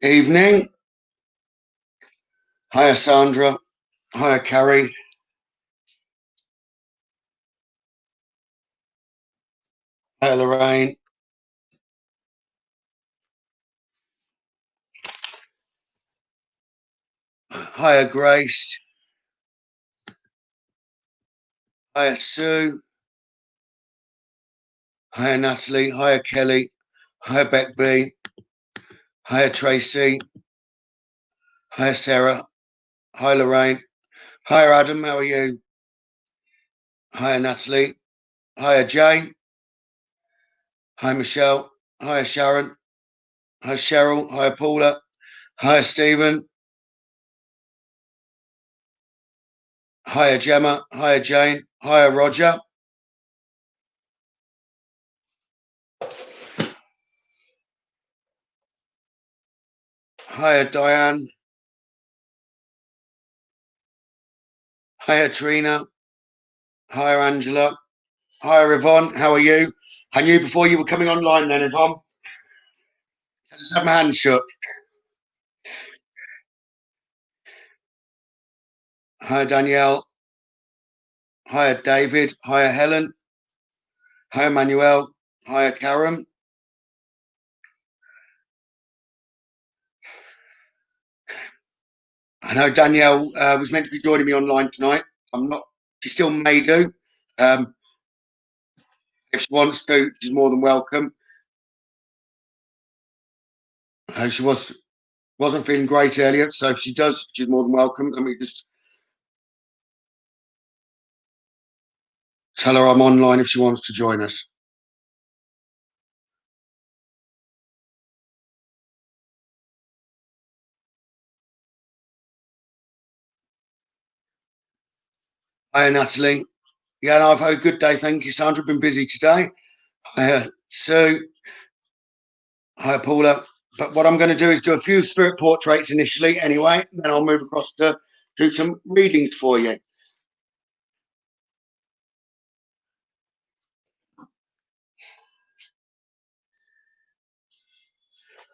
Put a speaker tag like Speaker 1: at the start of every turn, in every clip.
Speaker 1: Evening. Hiya, Sandra. Hiya, Carrie. Hiya, Lorraine. Hiya, Grace. Hiya, Sue. Hiya, Natalie. Hiya, Kelly. Hiya, Beck B. Hiya, Tracy. Hiya, Sarah. Hiya, Lorraine. Hiya, Adam. How are you? Hiya, Natalie. Hiya, Jay. Hiya, Michelle. Hiya, Sharon. Hiya, Cheryl. Hiya, Paula. Hiya, Stephen. Hiya, Gemma. Hiya, Jane. Hiya, Roger. Hiya, Diane. Hiya, Trina. Hiya, Angela. Hiya, Yvonne. How are you? I knew before you were coming online then, Yvonne. Let's have my hand shook. Hiya, Danielle. Hiya, David. Hiya, Helen. Hiya, Manuel. Hiya, Karen. I know Danielle was meant to be joining me online tonight. I'm not. She still may do. If she wants to, she's more than welcome. She wasn't feeling great earlier, so if she does, she's more than welcome. Let me just tell her I'm online if she wants to join us. Hiya, Natalie. Yeah, no, I've had a good day. Thank you, Sandra. Been busy today. Hiya, Sue. Hiya, Paula. But what I'm going to do is do a few spirit portraits initially, anyway. And then I'll move across to do some readings for you.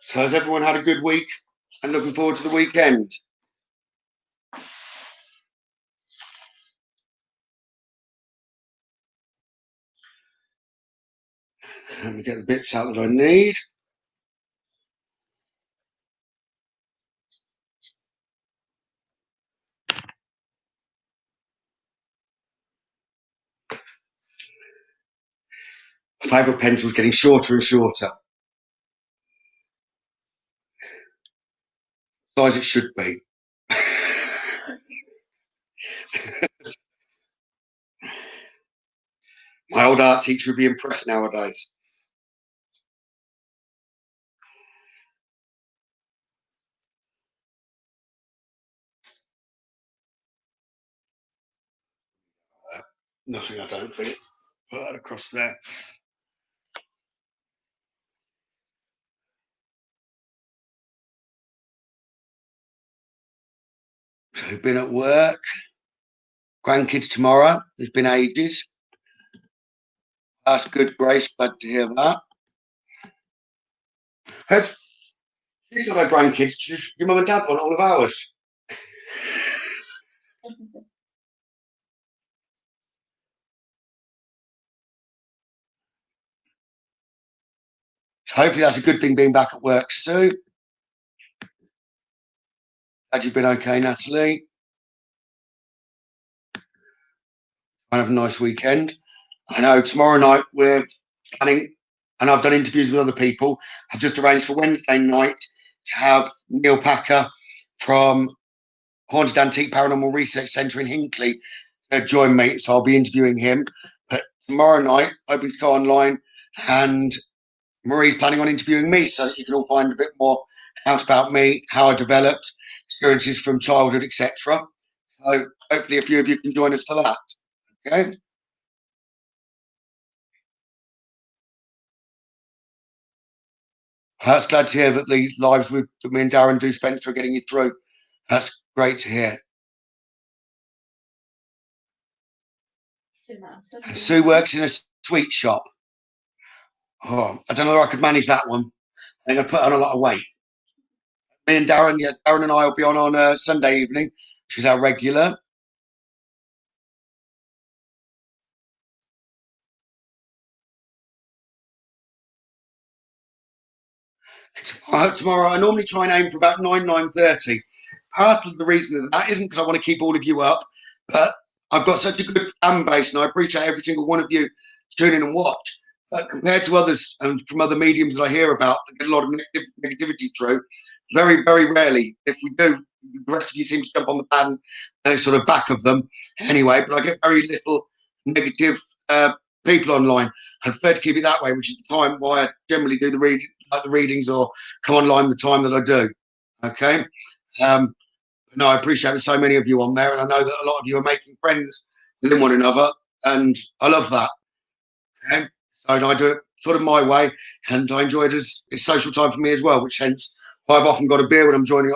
Speaker 1: So, has everyone had a good week and looking forward to the weekend? Let me get the bits out that I need. My favourite pencil's getting shorter and shorter. Size it should be. My old art teacher would be impressed nowadays. Nothing, I don't think. Put that across there. So, I've been at work. Grandkids tomorrow. It's been ages. That's good, Grace. Glad to hear that. Have she's got her grandkids? Your mum and dad want all of ours. So hopefully that's a good thing being back at work, Sue. Glad you've been okay, Natalie. And have a nice weekend. I know tomorrow night we're planning, and I've done interviews with other people. I've just arranged for Wednesday night to have Neil Packer from Haunted Antique Paranormal Research Centre in Hinckley join me. So I'll be interviewing him. But tomorrow night, hoping to go online, and Marie's planning on interviewing me so that you can all find a bit more out about me, how I developed, experiences from childhood, etc. So hopefully a few of you can join us for that. Okay. That's glad to hear that the lives with me and Darren do Spencer are getting you through. That's great to hear. And Sue works in a sweet shop. Oh, I don't know if I could manage that one. I think I'd put on a lot of weight. Me and Darren, yeah, Darren and I will be on Sunday evening, which is our regular. Tomorrow, I normally try and aim for about 9:30. Part of the reason of that isn't because I want to keep all of you up, but I've got such a good fan base, and I appreciate every single one of you tune in and watch. But compared to others and from other mediums that I hear about that get a lot of negativity through, very, very rarely, if we do, the rest of you seem to jump on the band and sort of back of them anyway. But I get very little negative people online. I prefer to keep it that way, which is the time why I generally do the readings or come online the time that I do. Okay. No, I appreciate there's so many of you on there, and I know that a lot of you are making friends within one another, and I love that. Okay? So I do it sort of my way, and I enjoy it as it's social time for me as well, which hence I've often got a beer when I'm joining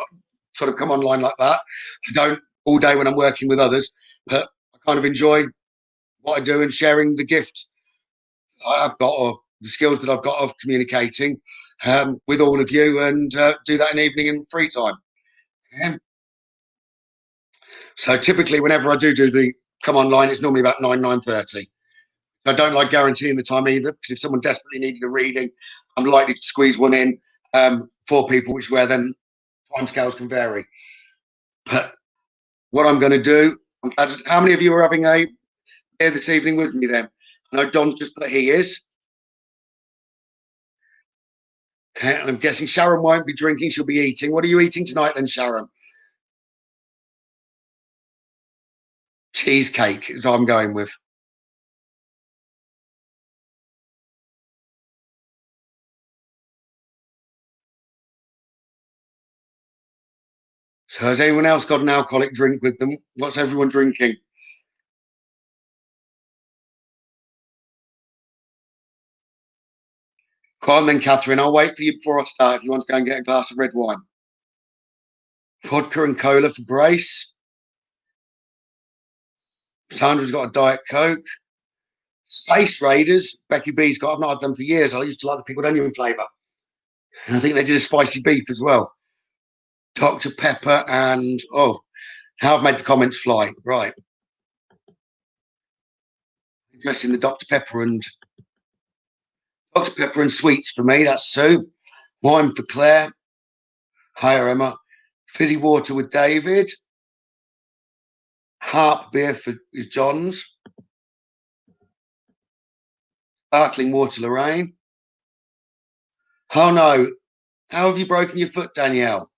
Speaker 1: sort of come online like that. I don't all day when I'm working with others, but I kind of enjoy what I do and sharing the gift I've got or the skills that I've got of communicating with all of you, and do that in the evening and free time. Yeah. So typically, whenever I do the come online, it's normally about 9:30. I don't like guaranteeing the time either, because if someone desperately needed a reading, I'm likely to squeeze one in for people, which where then timescales can vary. But what I'm going to do, how many of you are having a beer this evening with me then? I know Don's just put he is. Okay, I'm guessing Sharon won't be drinking, she'll be eating. What are you eating tonight then, Sharon? Cheesecake is what I'm going with. So has anyone else got an alcoholic drink with them? What's everyone drinking? Come on then, Catherine. I'll wait for you before I start if you want to go and get a glass of red wine. Vodka and cola for Brace. Sandra's got a Diet Coke. Space Raiders. Becky B's got. I've not had them for years. I used to like the pickled onion flavour. And I think they did a spicy beef as well. Dr. Pepper and now I've made the comments fly. Right. Interesting. The Dr. Pepper and sweets for me. That's Sue. Wine for Claire. Hiya, Emma. Fizzy water with David. Harp beer for is John's. Sparkling water, Lorraine. Oh no. How have you broken your foot, Danielle?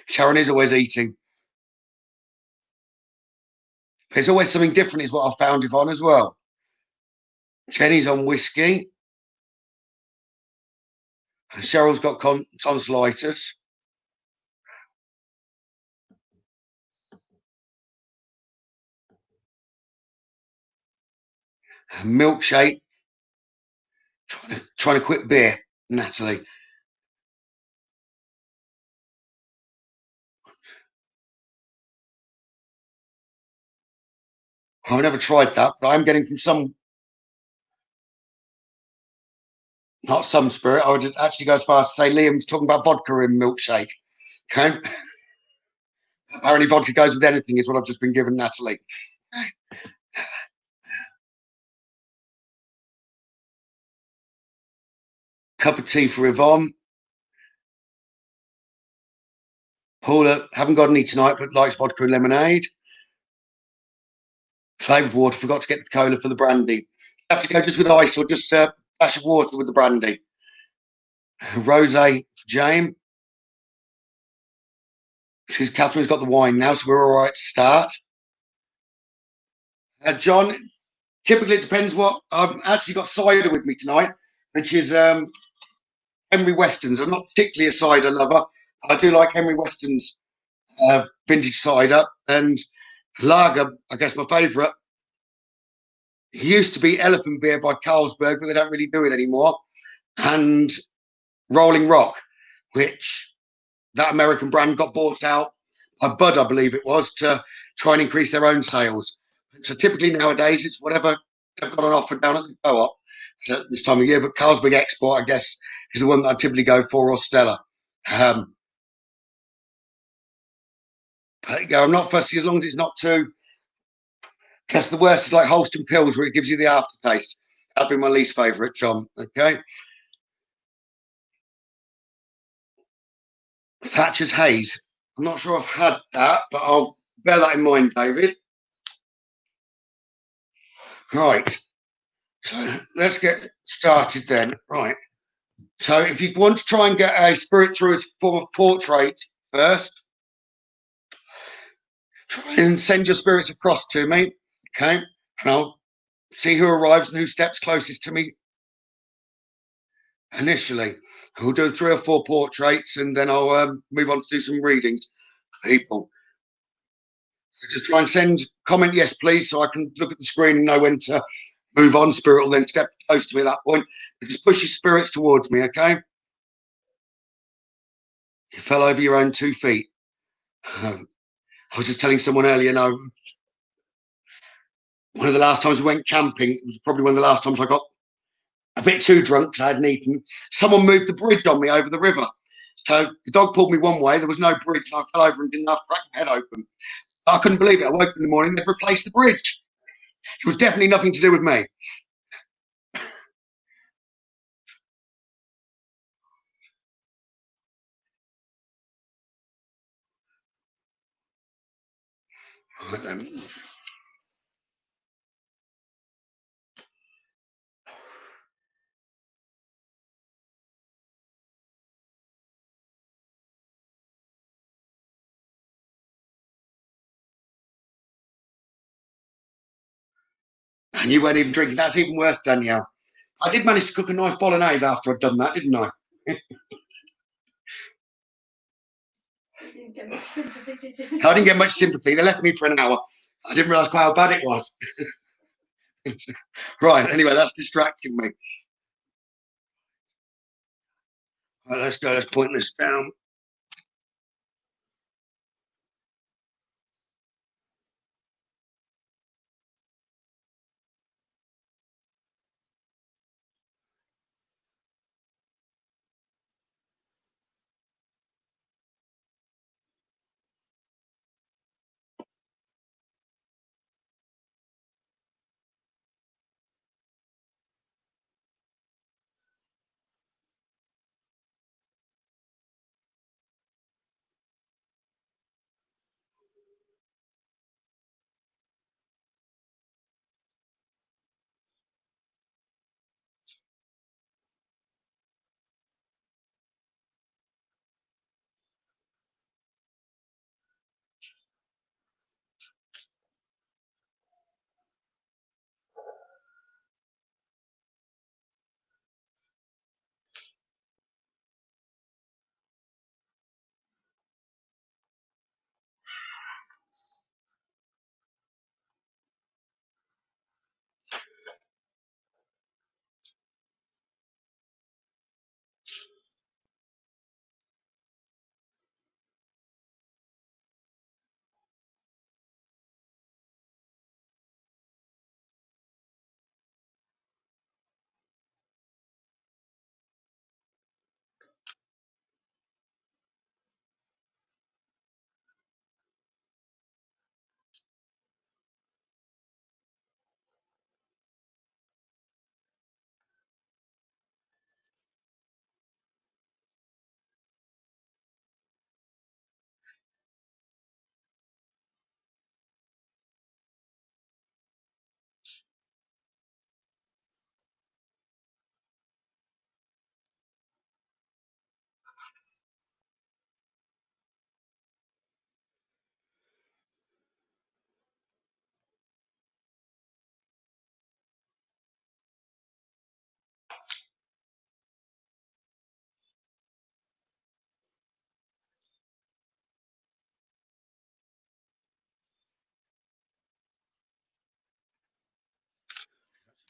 Speaker 1: Sharon is always eating. There's always something different, is what I found Yvonne as well. Jenny's on whiskey. Cheryl's got tonsillitis. Milkshake. Trying to quit beer, Natalie. I've never tried that, but I'm getting from some, not some spirit. I would actually go as far as to say Liam's talking about vodka in milkshake. Okay. Apparently, vodka goes with anything, is what I've just been given, Natalie. Cup of tea for Yvonne. Paula, haven't got any tonight, but likes vodka and lemonade. Flavoured water, forgot to get the cola for the brandy. Have to go just with ice or just a dash of water with the brandy. Rosé for Jane. Catherine's got the wine now, so we're all right to start. John, typically it depends what I've actually got cider with me tonight, which is Henry Weston's. I'm not particularly a cider lover. I do like Henry Weston's vintage cider, and lager, I guess my favourite. It used to be Elephant Beer by Carlsberg, but they don't really do it anymore. And Rolling Rock, which that American brand got bought out by Bud, I believe it was, to try and increase their own sales. So typically nowadays it's whatever they've got on offer down at the co-op at this time of year. But Carlsberg Export, I guess, is the one that I typically go for, or Stella. But I'm not fussy as long as it's not too. Because the worst is like Holston pills, where it gives you the aftertaste. That'd be my least favourite, John. Okay. Thatcher's Haze. I'm not sure I've had that, but I'll bear that in mind, David. Right. So let's get started then. Right. So if you want to try and get a spirit through a form of portrait first, try and send your spirits across to me. Okay. And I'll see who arrives and who steps closest to me initially. We'll do 3 or 4 portraits, and then I'll move on to do some readings for people. So just try and send comment yes, please, so I can look at the screen and know when to move on. Spirit will then step close to me at that point. But just push your spirits towards me, okay? You fell over your own 2 feet. I was just telling someone earlier, one of the last times we went camping, it was probably one of the last times I got a bit too drunk because I hadn't eaten. Someone moved the bridge on me over the river. So the dog pulled me one way, there was no bridge, and I fell over and didn't have to crack my head open. I couldn't believe it. I woke up in the morning, they've replaced the bridge. It was definitely nothing to do with me. Right then. And you weren't even drinking. That's even worse, Danielle. I did manage to cook a nice bolognese after I'd done that, didn't I? I didn't get much sympathy, did you? I didn't get much sympathy. They left me for an hour. I didn't realise quite how bad it was. Right, anyway, that's distracting me. Right, let's go. Let's point this down.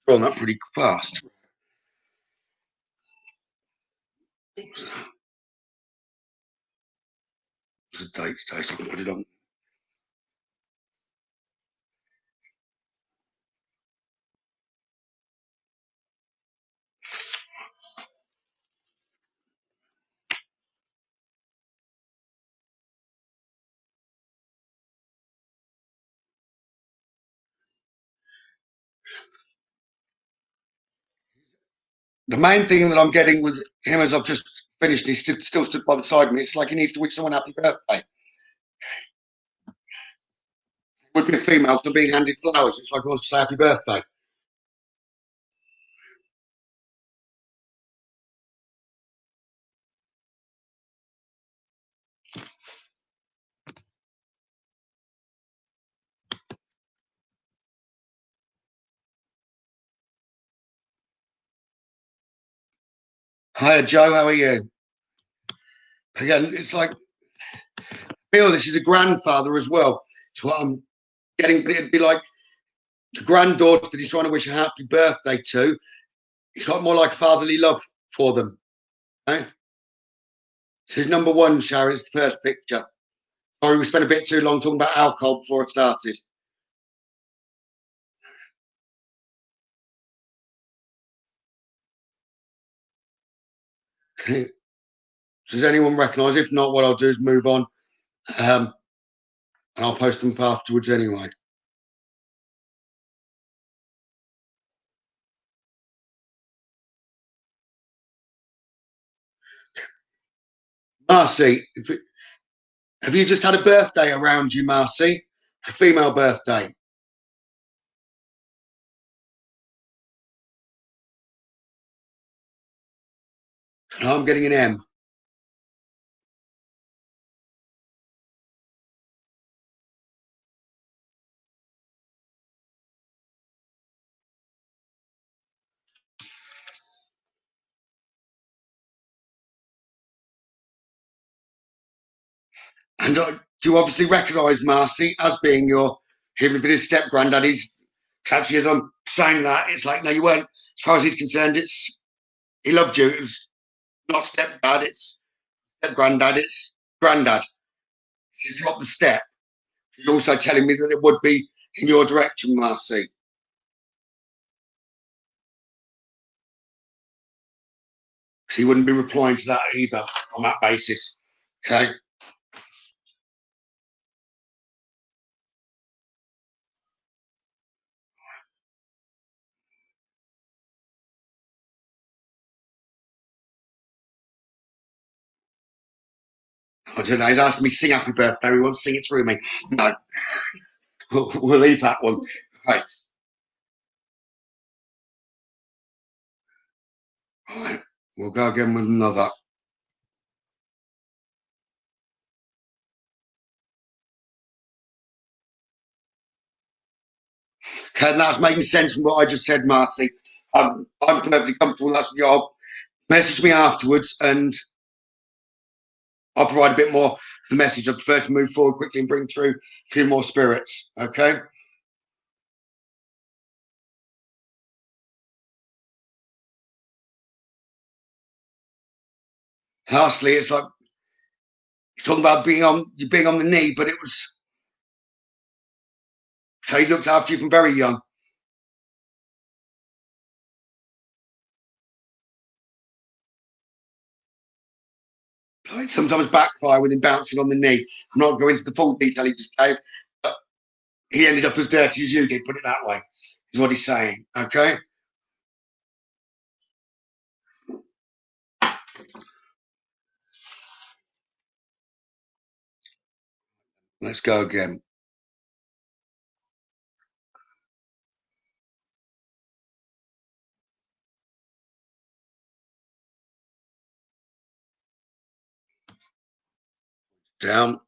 Speaker 1: Gone that pretty fast. It's a date today, so I can put it on. The main thing that I'm getting with him as I've just finished, he's still stood by the side of me. It's like he needs to wish someone happy birthday. It would be a female to being handed flowers. It's like he wants to say happy birthday. Hiya, Joe. How are you? Again, it's like I feel this is a grandfather as well. It's what I'm getting. It'd be like the granddaughter that he's trying to wish a happy birthday to. He's got more like a fatherly love for them. Okay? So his number one, Sharon, is the first picture. Sorry, we spent a bit too long talking about alcohol before it started. Okay. So does anyone recognise? If not, what I'll do is move on. Um, and I'll post them up afterwards anyway. Marcy, have you just had a birthday around you, Marcy? A female birthday. I'm getting an M. And do you obviously recognise Marcy as being your, even if it is step granddad? He's actually, as I'm saying that, it's like, no, you weren't. As far as he's concerned, it's he loved you. It was not stepdad, it's step granddad, it's granddad. He's dropped the step. He's also telling me that it would be in your direction, Marcy. So he wouldn't be replying to that either on that basis. Okay. I don't know. He's asking me to sing happy birthday. He wants to sing it through me. No, we'll leave that one. Right. All right. We'll go again with another. Okay, and that's making sense from what I just said, Marcy. I'm perfectly comfortable. That's your job. Message me afterwards, and I'll provide a bit more of the message. I prefer to move forward quickly and bring through a few more spirits. Okay. Lastly, it's like you're talking about being on the knee, but it was so he looked after you from very young. So it sometimes backfire with him bouncing on the knee. I'm not going into the full detail he just gave, but he ended up as dirty as you did. Put it that way, is what he's saying. Okay. Let's go again. Down.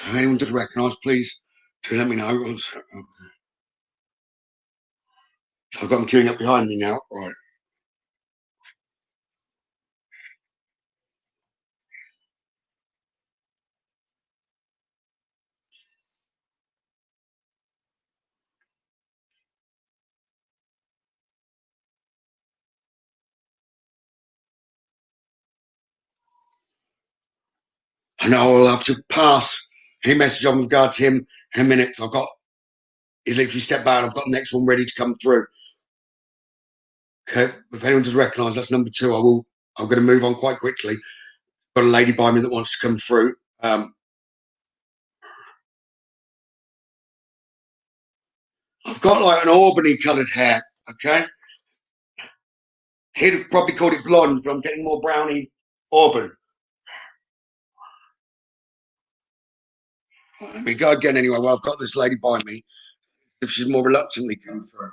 Speaker 1: If anyone does recognise, please do let me know. So I've got them queuing up behind me now. Right. And I will have to pass any message on with regard to him in a minute. I've got, he's literally stepped back. I've got the next one ready to come through. Okay. If anyone does recognise, that's number two. I'm going to move on quite quickly. Got a lady by me that wants to come through. I've got like an Albany coloured hair. Okay. He'd have probably called it blonde, but I'm getting more browny auburn. Let me go again anyway. Well, I've got this lady by me. If she's more reluctantly coming through.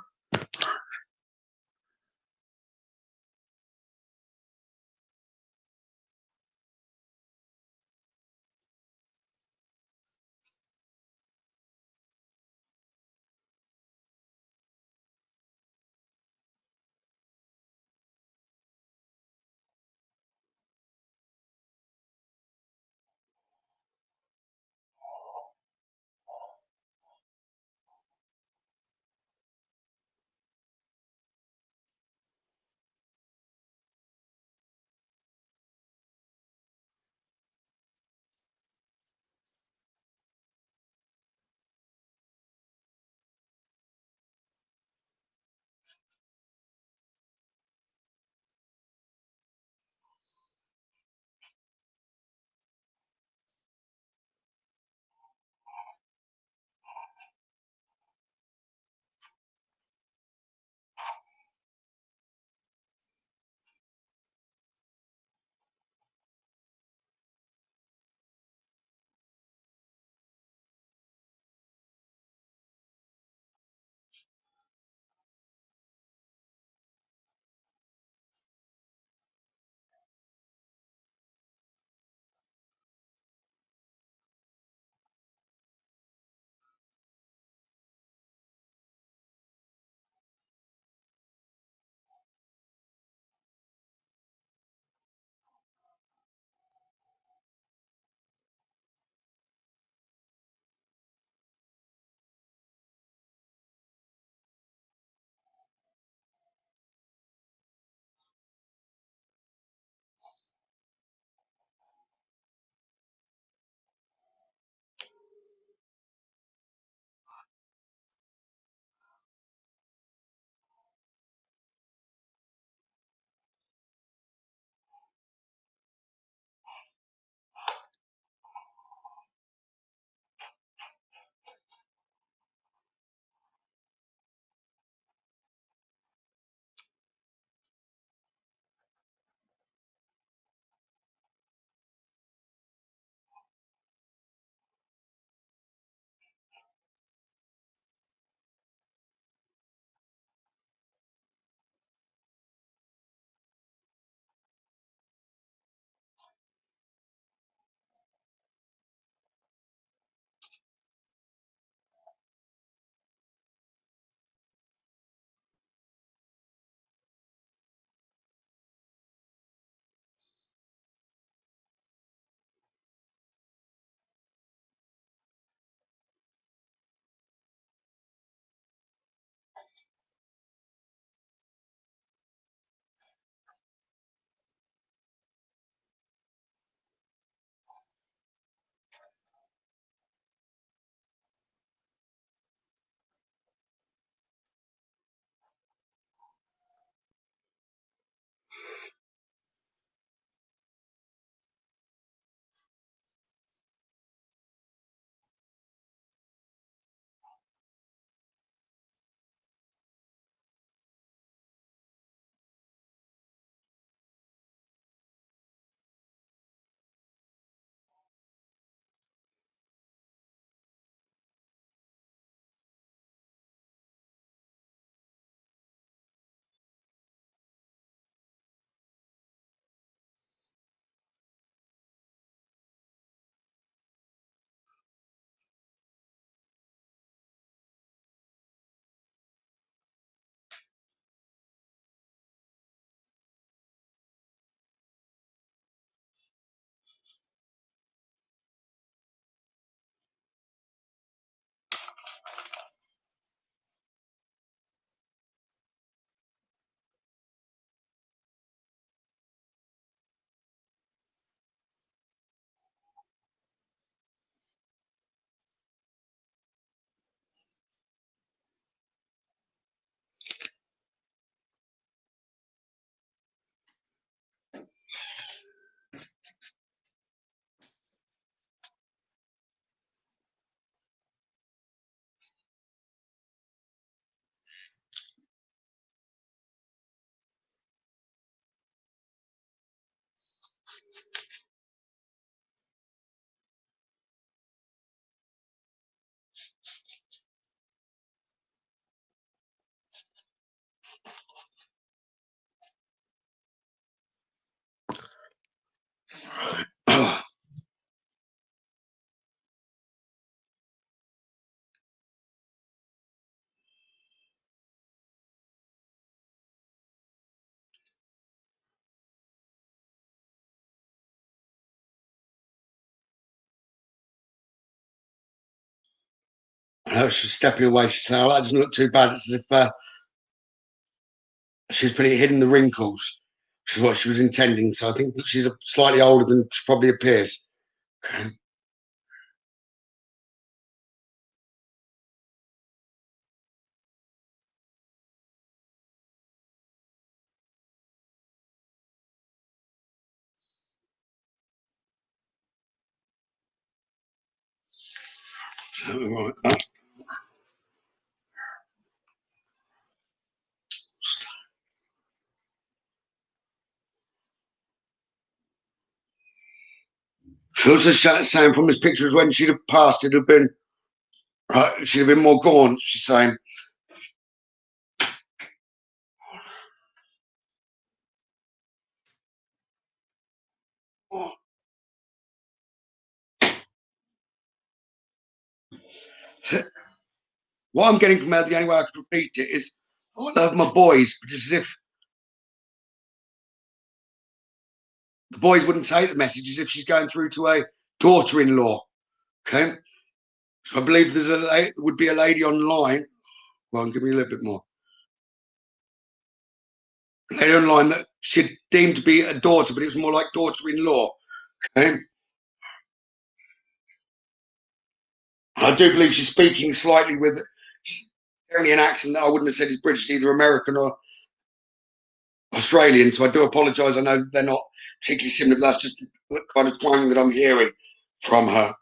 Speaker 1: She's stepping away. She's saying, "Oh, that doesn't look too bad." It's as if she's pretty hidden the wrinkles, which is what she was intending. So I think she's slightly older than she probably appears. She also saying from this picture is when she'd have passed, it'd have been she'd have been more gaunt. She's saying. What I'm getting from her, the only way I could repeat it is, "Oh, I love my boys," but as if the boys wouldn't take the message, as if she's going through to a daughter-in-law. Okay, so I believe would be a lady online. Well, give me a little bit more. A lady online that she'd deemed to be a daughter, but it was more like daughter-in-law. Okay, I do believe she's speaking slightly with only an accent that I wouldn't have said is British, either American or Australian. So I do apologise. I know they're not particularly similar, but that's just the kind of twang that I'm hearing from her.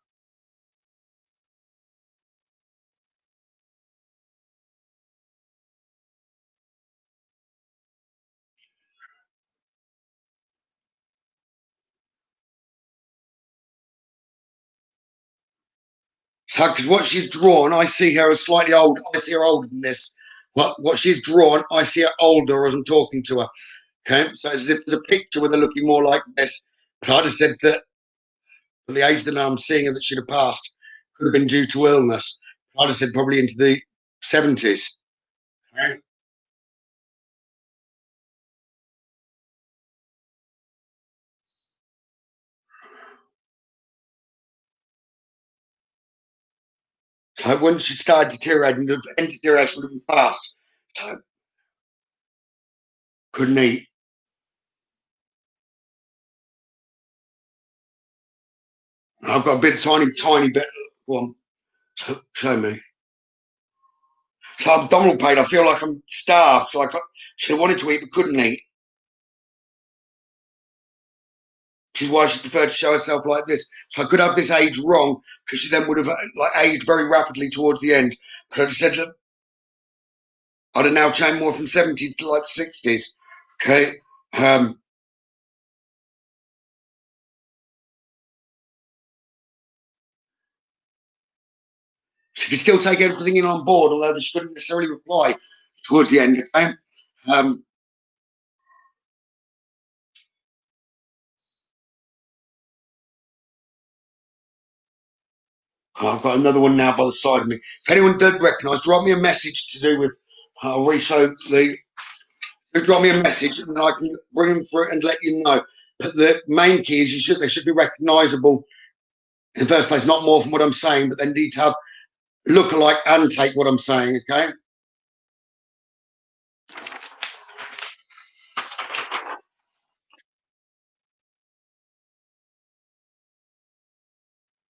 Speaker 1: So, because what she's drawn, I see her as slightly old. I see her older than this. What she's drawn, I see her older as I'm talking to her. Okay, so as if there's a picture with her looking more like this. But I just said that at the age that I'm seeing her, that she'd have passed could have been due to illness. I just said probably into the 70s. Okay. So when she started deteriorating, the end deterioration would have been fast. So couldn't eat. I've got a bit, tiny bit. One, show me. So abdominal pain. I feel like I'm starved. So she wanted to eat but couldn't eat. Which is why she preferred to show herself like this. So I could have this age wrong because she then would have like aged very rapidly towards the end. But I just said that I'd have now changed more from 70s to like 60s. Okay. She could still take everything in on board, although she couldn't necessarily reply towards the end. Okay. Um, I've got another one now by the side of me. If anyone did recognise, drop me a message to do with. I'll reshow the. Drop me a message and I can bring them through and let you know. But the main key is they should be recognisable in the first place, not more from what I'm saying, but they need to have look alike and take what I'm saying, okay?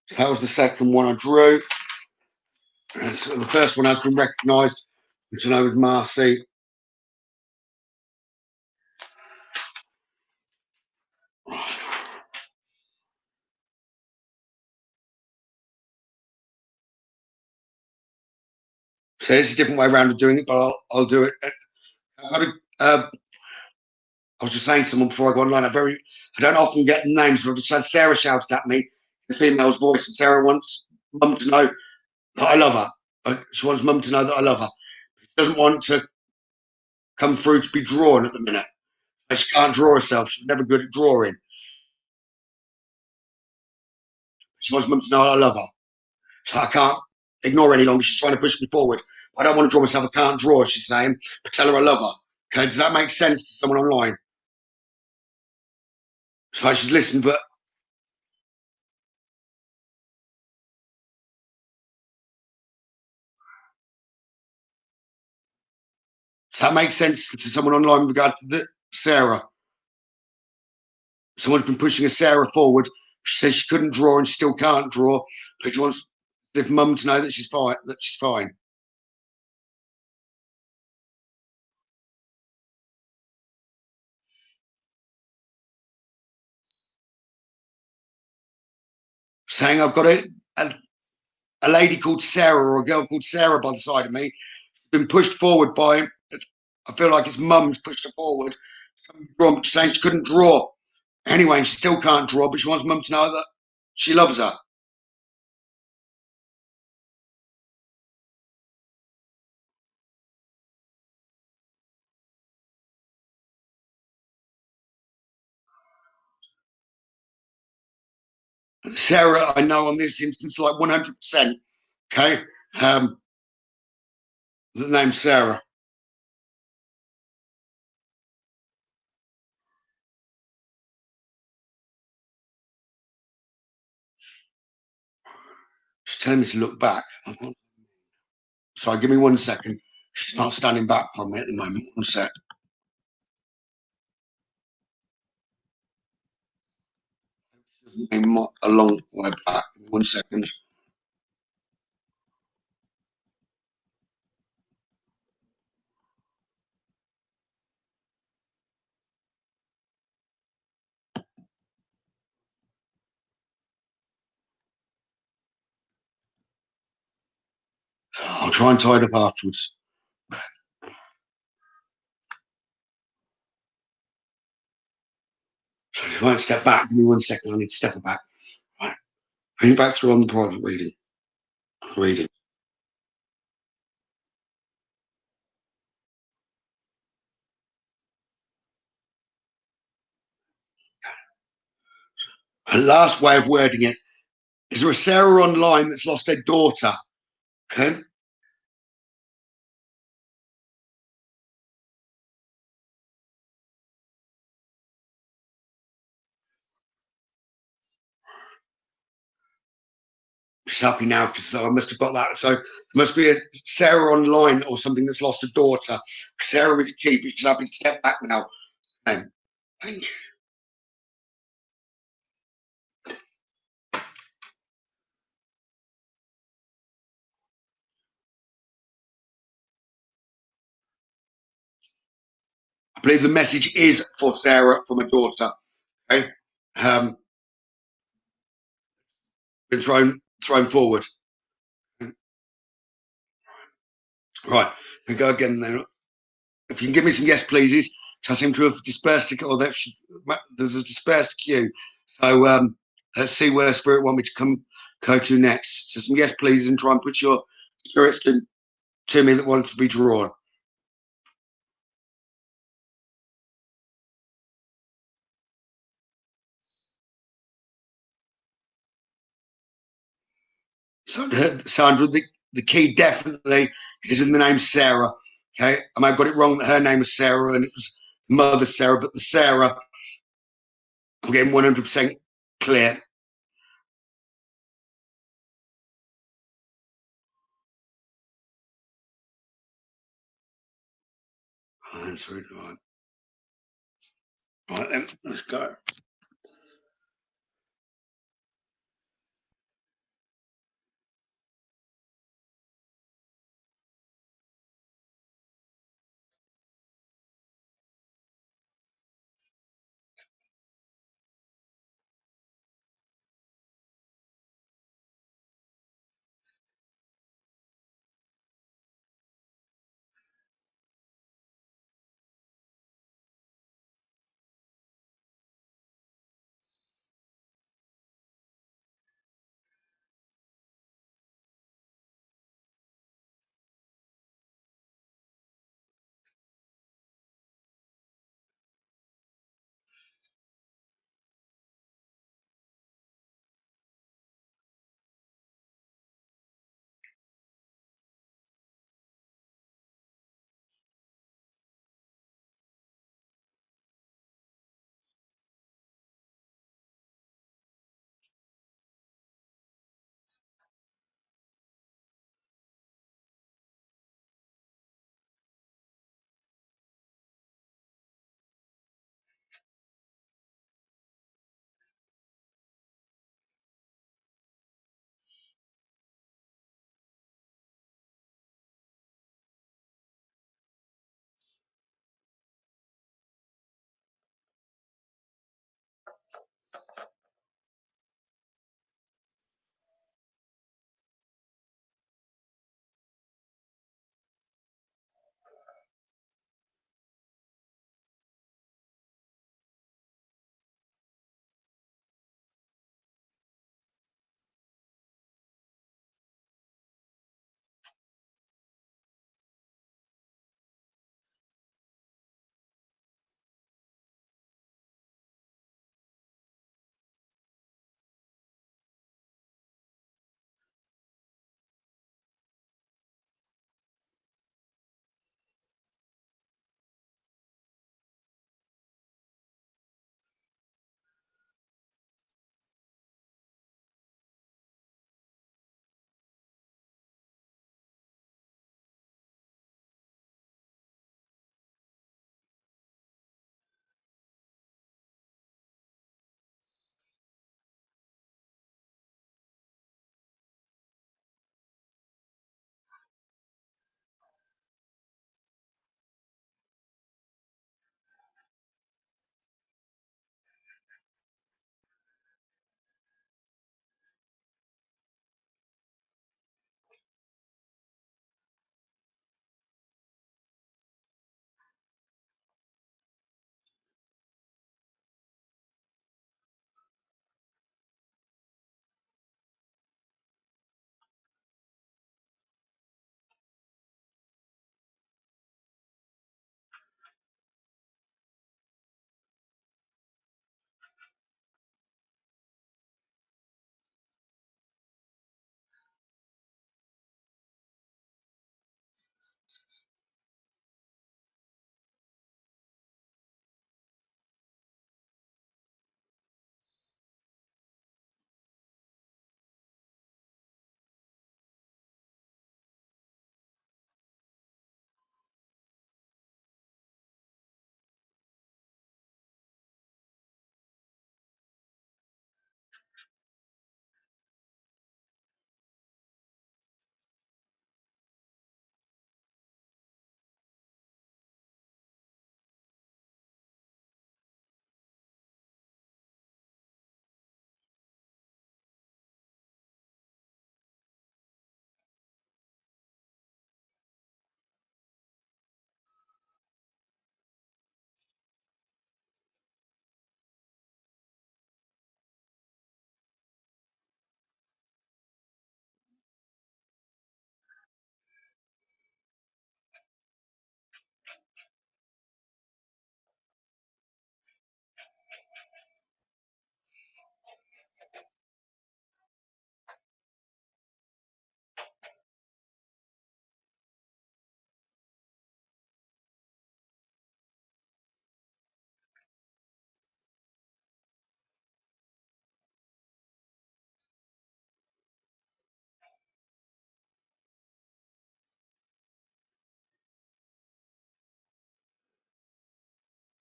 Speaker 1: So that was the second one I drew. And so the first one has been recognised, which I know with Marcy. So there's a different way around of doing it, but I'll do it. I was just saying to someone before I go online, I don't often get names, but I just had Sarah shouted at me in a female's voice, and Sarah wants mum to know that I love her. She wants mum to know that I love her. She doesn't want to come through to be drawn at the minute. She can't draw herself. She's never good at drawing. She wants mum to know that I love her. So I can't ignore any longer. She's trying to push me forward. I don't want to draw myself. I can't draw, she's saying, but tell her I love her. Okay, does that make sense to someone online? So she's listened, but does that make sense to someone online with regard to Sarah? Someone's been pushing a Sarah forward. She says she couldn't draw and still can't draw, but she wants if mum to know that she's fine. That she's fine. Saying I've got a lady called Sarah or a girl called Sarah by the side of me, been pushed forward by. I feel like his mum's pushed her forward. Saying she couldn't draw. Anyway, she still can't draw, but she wants mum to know that she loves her. Sarah, I know on this instance, like 100%. Okay. The name's Sarah. She's telling me to look back. Sorry, give me 1 second. She's not standing back from me at the moment. 1 sec. A long way back. 1 second. I'll try and tie it up afterwards. So if I won't step back, give me 1 second. I need to step it back. Right. Bring it back through on the private reading. Reading. A last way of wording it. Is there a Sarah online that's lost her daughter? Okay. She's happy now because I must have got that. So there must be a Sarah online or something that's lost a daughter. Sarah is key, but she's happy to step back now. Thank you. I believe the message is for Sarah from a daughter. Okay. Um, been thrown forward. Right. We go again then. If you can give me some yes pleases, I seem to have dispersed it, or there's a dispersed queue. So let's see where spirit want me to go to next. So some yes pleases and try and put your spirits to me that want to be drawn. So Sandra, the key definitely is in the name Sarah. Okay, I may have got it wrong that her name was Sarah and it was Mother Sarah, but the Sarah, I'm getting 100% clear. That's really right. Right then, let's go.